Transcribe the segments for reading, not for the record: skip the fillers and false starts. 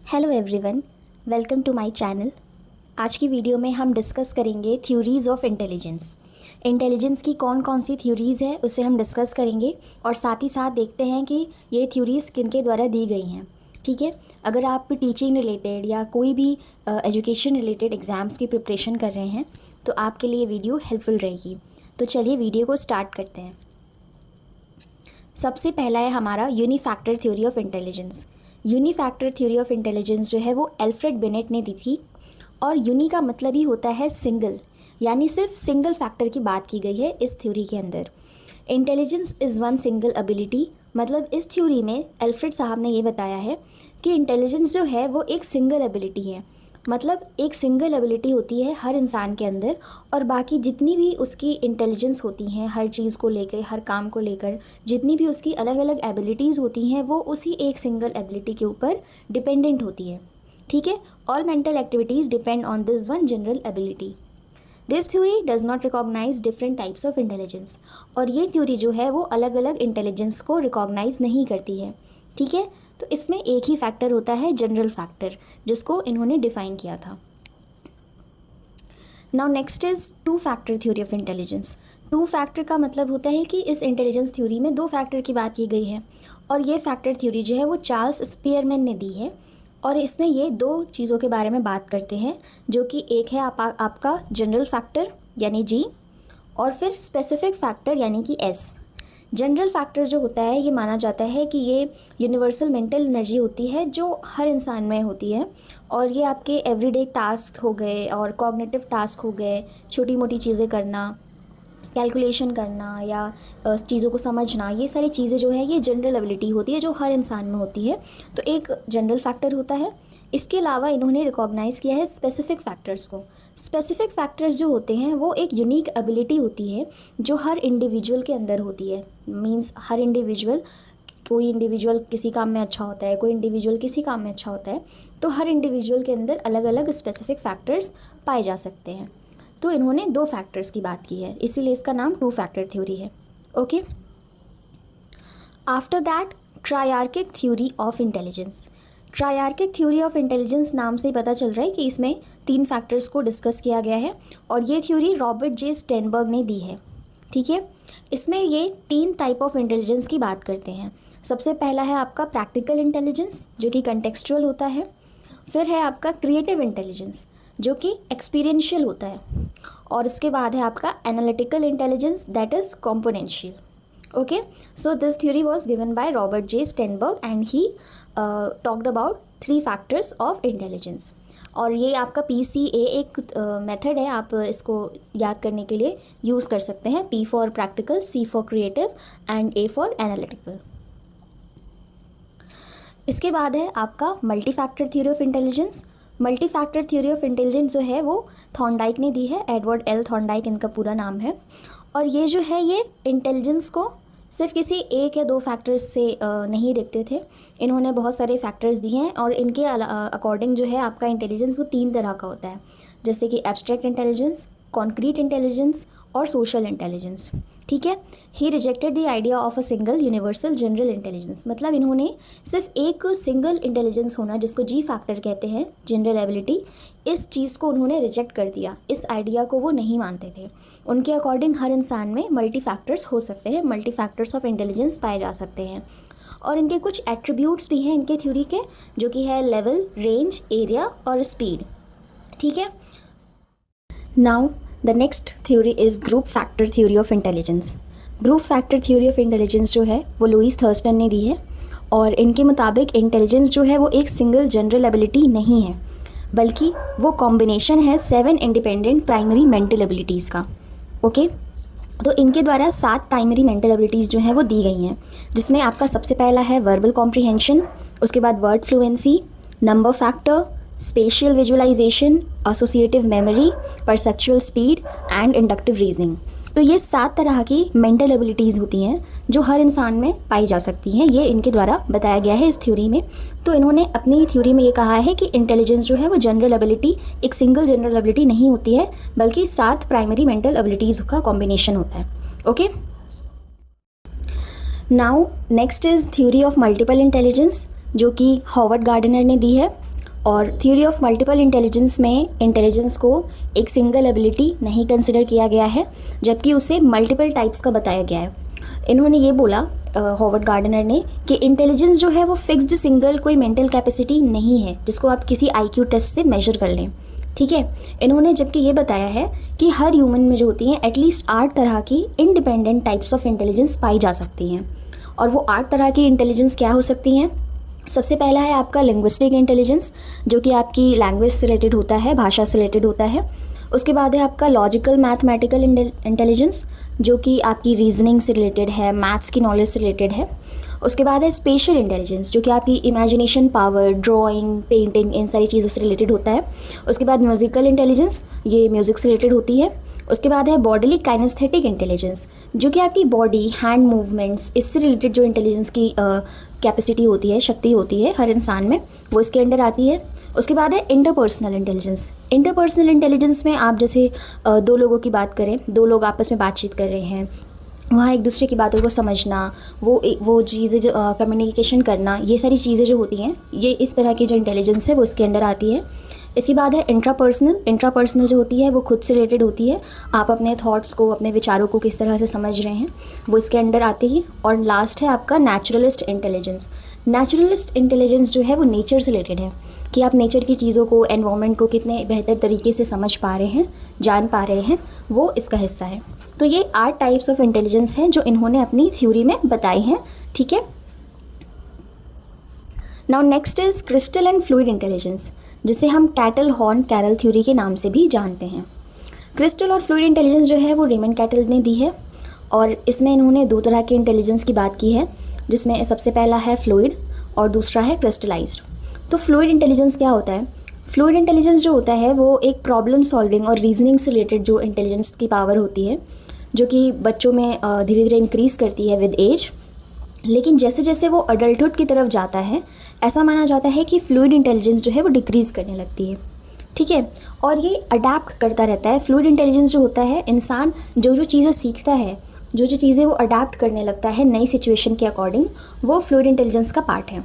Hello everyone, welcome to my channel. आज की video में हम डिस्कस करेंगे थ्योरीज़ ऑफ इंटेलिजेंस। इंटेलिजेंस की कौन कौन सी थ्योरीज़ है उसे हम डिस्कस करेंगे और साथ ही साथ देखते हैं कि ये थ्योरीज़ किनके द्वारा दी गई हैं। ठीक है, अगर आप टीचिंग रिलेटेड या कोई भी एजुकेशन रिलेटेड एग्ज़ाम्स की प्रिपरेशन कर रहे हैं तो आपके लिए वीडियो हेल्पफुल रहेगी। तो चलिए वीडियो को स्टार्ट करते हैं। सबसे पहला है हमारा unifactor theory of intelligence. Unifactor theory of intelligence जो है वो एल्फ्रेड बिनेट ने दी थी और यूनी का मतलब ही होता है सिंगल, यानी सिर्फ सिंगल फैक्टर की बात की गई है इस थ्योरी के अंदर। Intelligence is one single ability, मतलब इस थ्योरी में एल्फ्रेड साहब ने ये बताया है कि इंटेलिजेंस जो है वो एक सिंगल एबिलिटी है। मतलब एक सिंगल एबिलिटी होती है हर इंसान के अंदर और बाकी जितनी भी उसकी इंटेलिजेंस होती हैं हर चीज़ को लेकर, हर काम को लेकर, जितनी भी उसकी अलग अलग एबिलिटीज़ होती हैं वो उसी एक सिंगल एबिलिटी के ऊपर डिपेंडेंट होती है। ठीक है, all mental activities depend on this one general ability. This theory does not recognise different types of intelligence. और ये थ्योरी जो है वो अलग अलग इंटेलिजेंस को रिकॉग्नाइज नहीं करती है। ठीक है, तो इसमें एक ही फैक्टर होता है, जनरल फैक्टर, जिसको इन्होंने डिफाइन किया था। Now next is to factor theory of intelligence. Two factor का मतलब होता है कि इस इंटेलिजेंस थ्योरी में दो फैक्टर की बात की गई है और ये फैक्टर थ्योरी जो है वो चार्ल्स स्पीयरमैन ने दी है। और इसमें ये दो चीज़ों के बारे में बात करते हैं, जो कि एक है आपका जनरल फैक्टर यानी जी, और फिर स्पेसिफिक फैक्टर यानी कि एस। जनरल फैक्टर जो होता है ये माना जाता है कि ये यूनिवर्सल मेंटल एनर्जी होती है जो हर इंसान में होती है और ये आपके एवरीडे टास्क हो गए और कॉग्निटिव टास्क हो गए, छोटी मोटी चीज़ें करना, कैलकुलेशन करना या चीज़ों को समझना, ये सारी चीज़ें जो है ये जनरल एबिलिटी होती है जो हर इंसान में होती है। तो एक जनरल फैक्टर होता है। इसके अलावा इन्होंने रिकॉग्नाइज़ किया है स्पेसिफिक फैक्टर्स को। स्पेसिफिक फैक्टर्स जो होते हैं वो एक यूनिक एबिलिटी होती है जो हर इंडिविजुअल के अंदर होती है। मींस हर इंडिविजुअल, कोई इंडिविजुअल किसी काम में अच्छा होता है, कोई इंडिविजुअल किसी काम में अच्छा होता है, तो हर इंडिविजुअल के अंदर अलग अलग स्पेसिफिक फैक्टर्स पाए जा सकते हैं। तो इन्होंने दो फैक्टर्स की बात की है, इसीलिए इसका नाम टू फैक्टर थ्योरी है। Okay, after that triarchic theory of intelligence. Triarchic theory of intelligence नाम से ही पता चल रहा है कि इसमें तीन फैक्टर्स को डिस्कस किया गया है और ये थ्योरी रॉबर्ट जे स्टेनबर्ग ने दी है। ठीक है, इसमें ये तीन टाइप ऑफ इंटेलिजेंस की बात करते हैं। सबसे पहला है आपका प्रैक्टिकल इंटेलिजेंस जो कि कंटेक्सचुअल होता है। फिर है आपका क्रिएटिव इंटेलिजेंस जो कि एक्सपीरियंशियल होता है, और इसके बाद है आपका analytical intelligence that is componential. Okay, so this theory was given by Robert J Sternberg and he talked about three factors of intelligence. और ये आपका PCA एक मेथड है, आप इसको याद करने के लिए यूज़ कर सकते हैं। P for practical, C for creative and A for analytical. इसके बाद है आपका multi factor theory of intelligence. Multi factor theory of intelligence जो है वो थॉर्नडाइक ने दी है, एडवर्ड एल थॉर्नडाइक इनका पूरा नाम है। और ये जो है ये इंटेलिजेंस को सिर्फ किसी एक या दो फैक्टर्स से नहीं देखते थे, इन्होंने बहुत सारे फैक्टर्स दिए हैं और इनके अकॉर्डिंग जो है आपका इंटेलिजेंस वो तीन तरह का होता है, जैसे कि एब्स्ट्रैक्ट इंटेलिजेंस, कॉन्क्रीट इंटेलिजेंस और सोशल इंटेलिजेंस। ठीक है, he rejected the idea of a single universal general intelligence. मतलब इन्होंने सिर्फ एक सिंगल इंटेलिजेंस होना जिसको जी फैक्टर कहते हैं, जनरल एबिलिटी, इस चीज़ को उन्होंने रिजेक्ट कर दिया। इस आइडिया को वो नहीं मानते थे। उनके अकॉर्डिंग हर इंसान में मल्टी फैक्टर्स हो सकते हैं, मल्टी फैक्टर्स ऑफ इंटेलिजेंस पाए जा सकते हैं। और इनके कुछ एट्रीब्यूट्स भी हैं इनके थ्योरी के, जो कि है लेवल, रेंज, एरिया और स्पीड। ठीक है, now the next theory is group factor theory of intelligence. Group factor theory of intelligence जो है वो लुईस थर्स्टन ने दी है और इनके मुताबिक इंटेलिजेंस जो है वो एक सिंगल जनरल एबिलिटी नहीं है, बल्कि वो कॉम्बिनेशन है 7 इंडिपेंडेंट प्राइमरी मेंटल एबिलिटीज़ का। ओके, तो इनके द्वारा 7 प्राइमरी मेंटल एबिलिटीज़ जो हैं वो दी गई हैं, जिसमें आपका सबसे पहला है वर्बल कॉम्प्रिहेंशन, उसके बाद word fluency, number factor, spatial visualisation, associative memory, perceptual speed and inductive reasoning. तो ये 7 तरह की मेंटल एबिलिटीज़ होती हैं जो हर इंसान में पाई जा सकती हैं, ये इनके द्वारा बताया गया है इस थ्योरी में। तो इन्होंने अपनी थ्योरी में ये कहा है कि इंटेलिजेंस जो है वो जनरल एबिलिटी, एक सिंगल जनरल एबिलिटी नहीं होती है, बल्कि 7 प्राइमरी मेंटल एबिलिटीज़ का कॉम्बिनेशन होता है। Okay, now next is theory of multiple intelligence जो कि हॉवर्ड गार्डनर ने दी है। और थ्योरी ऑफ मल्टीपल इंटेलिजेंस में इंटेलिजेंस को एक सिंगल एबिलिटी नहीं कंसिडर किया गया है, जबकि उसे मल्टीपल टाइप्स का बताया गया है। इन्होंने ये बोला हॉवर्ड गार्डनर ने कि इंटेलिजेंस जो है वो फिक्स्ड सिंगल कोई मेंटल कैपेसिटी नहीं है जिसको आप किसी आईक्यू टेस्ट से मेजर कर लें। ठीक है, इन्होंने जबकि ये बताया है कि हर ह्यूमन में जो होती हैं एटलीस्ट 8 तरह की इंडिपेंडेंट टाइप्स ऑफ इंटेलिजेंस पाई जा सकती हैं। और वो 8 तरह की इंटेलिजेंस क्या हो सकती हैं? सबसे पहला है आपका लिंग्विस्टिक इंटेलिजेंस, जो कि आपकी लैंग्वेज से रिलेटेड होता है, भाषा से रिलेटेड होता है। उसके बाद है आपका लॉजिकल मैथमेटिकल इंटेलिजेंस, जो कि आपकी रीजनिंग से रिलेटेड है, मैथ्स की नॉलेज से रिलेटेड है। उसके बाद है स्पेशल इंटेलिजेंस, जो कि आपकी इमेजिनेशन पावर, ड्राइंग, पेंटिंग, इन सारी चीज़ों से रिलेटेड होता है। उसके बाद म्यूज़िकल इंटेलिजेंस, ये म्यूज़िक से रिलेटेड होती है। उसके बाद है बॉडीली काइनेस्थेटिक इंटेलिजेंस, जो कि आपकी बॉडी, हैंड मूवमेंट्स, इससे रिलेटेड जो इंटेलिजेंस की कैपेसिटी होती है, शक्ति होती है हर इंसान में, वो इसके अंडर आती है। उसके बाद है इंटरपर्सनल इंटेलिजेंस। इंटरपर्सनल इंटेलिजेंस में आप जैसे 2 लोगों की बात करें, 2 लोग आपस में बातचीत कर रहे हैं, वहाँ एक दूसरे की बातों को समझना, वो चीज़ें जो कम्युनिकेशन करना, ये सारी चीज़ें जो होती हैं, ये इस तरह की जो इंटेलिजेंस है वो इसके अंडर आती है। इसके बाद है इंट्रापर्सनल जो होती है वो खुद से रिलेटेड होती है, आप अपने थॉट्स को, अपने विचारों को किस तरह से समझ रहे हैं, वो इसके अंडर आती है। और लास्ट है आपका नेचुरलिस्ट इंटेलिजेंस। नेचुरलिस्ट इंटेलिजेंस जो है वो नेचर से रिलेटेड है, कि आप नेचर की चीज़ों को, एनवायरनमेंट को कितने बेहतर तरीके से समझ पा रहे हैं, जान पा रहे हैं, वो इसका हिस्सा है। तो ये 8 टाइप्स ऑफ इंटेलिजेंस हैं जो इन्होंने अपनी थ्योरी में बताई हैं। ठीक है, now next is crystal and fluid intelligence, जिसे हम कैटल हॉर्न कैरल थ्योरी के नाम से भी जानते हैं। क्रिस्टल और फ्लूइड इंटेलिजेंस जो है वो रेमंड कैटल ने दी है, और इसमें इन्होंने 2 तरह के इंटेलिजेंस की बात की है, जिसमें सबसे पहला है फ्लूइड और दूसरा है क्रिस्टलाइज्ड। तो फ्लूइड इंटेलिजेंस क्या होता है? फ्लूइड इंटेलिजेंस जो होता है वो एक प्रॉब्लम सॉल्विंग और रीजनिंग से रिलेटेड जो इंटेलिजेंस की पावर होती है, जो कि बच्चों में धीरे धीरे इंक्रीज़ करती है विद एज, लेकिन जैसे जैसे वो अडल्टहुड की तरफ जाता है, ऐसा माना जाता है कि फ्लूइड इंटेलिजेंस जो है वो डिक्रीज़ करने लगती है। ठीक है, और ये अडेप्ट करता रहता है। फ्लूइड इंटेलिजेंस जो होता है, इंसान जो चीज़ें सीखता है, जो चीज़ें वो अडेप्ट करने लगता है नई सिचुएशन के अकॉर्डिंग, वो फ्लूइड इंटेलिजेंस का पार्ट है।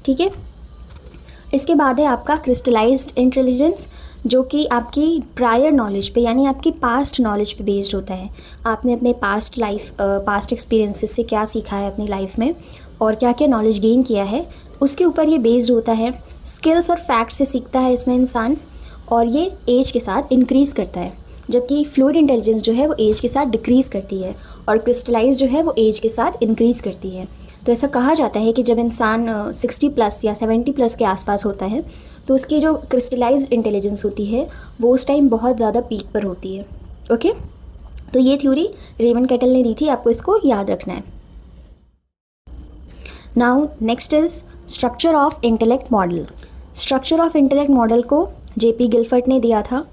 ठीक है, इसके बाद है आपका क्रिस्टलाइज्ड इंटेलिजेंस, जो कि आपकी प्रायर नॉलेज पे, यानी आपकी पास्ट नॉलेज पे बेस्ड होता है। आपने अपने पास्ट एक्सपीरियंसेस से क्या सीखा है अपनी लाइफ में, और क्या क्या नॉलेज गेन किया है, उसके ऊपर ये बेस्ड होता है। स्किल्स और फैक्ट्स से सीखता है इसमें इंसान, और ये एज के साथ इंक्रीज़ करता है, जबकि फ्लूइड इंटेलिजेंस जो है वो एज के साथ डिक्रीज़ करती है, और क्रिस्टलाइज जो है वो एज के साथ इंक्रीज़ करती है। तो ऐसा कहा जाता है कि जब इंसान 60+ या 70+ के आसपास होता है, तो उसकी जो क्रिस्टलाइज्ड इंटेलिजेंस होती है वो उस टाइम बहुत ज़्यादा पीक पर होती है। ओके, तो ये थ्योरी रेमंड कैटल ने दी थी, आपको इसको याद रखना है। Now next is structure of intellect model. Structure of intellect model को जेपी गिलफर्ट ने दिया था,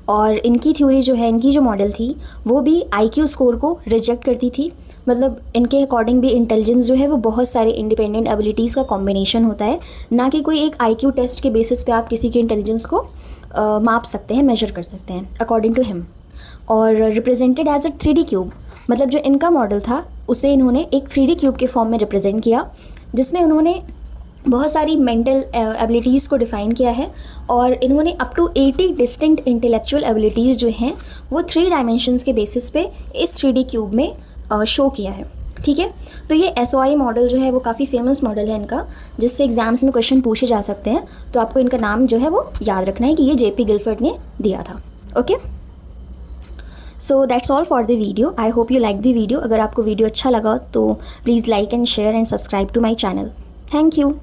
और इनकी थ्योरी जो है, इनकी जो मॉडल थी, वो भी आईक्यू स्कोर को रिजेक्ट करती थी। मतलब इनके अकॉर्डिंग भी इंटेलिजेंस जो है वो बहुत सारे इंडिपेंडेंट एबिलिटीज़ का कॉम्बिनेशन होता है, ना कि कोई एक आईक्यू टेस्ट के बेसिस पे आप किसी के इंटेलिजेंस को माप सकते हैं, मेजर कर सकते हैं अकॉर्डिंग टू हिम। और represented as a 3D cube, मतलब जो इनका मॉडल था उसे इन्होंने एक 3D क्यूब के फॉर्म में रिप्रेजेंट किया, जिसमें उन्होंने बहुत सारी मेंटल एबिलिटीज़ को डिफ़ाइन किया है, और इन्होंने up to 80 distinct intellectual abilities जो हैं वो 3 डायमेंशंस के बेसिस पे इस 3D क्यूब में शो किया है। ठीक है, तो ये SOI मॉडल जो है वो काफ़ी फेमस मॉडल है इनका, जिससे एग्जाम्स में क्वेश्चन पूछे जा सकते हैं। तो आपको इनका नाम जो है वो याद रखना है कि ये जेपी गिलफर्ट ने दिया था। Okay, so that's all for the video. I hope you like the video. अगर आपको वीडियो अच्छा लगा तो please like and share and subscribe to my channel. Thank you.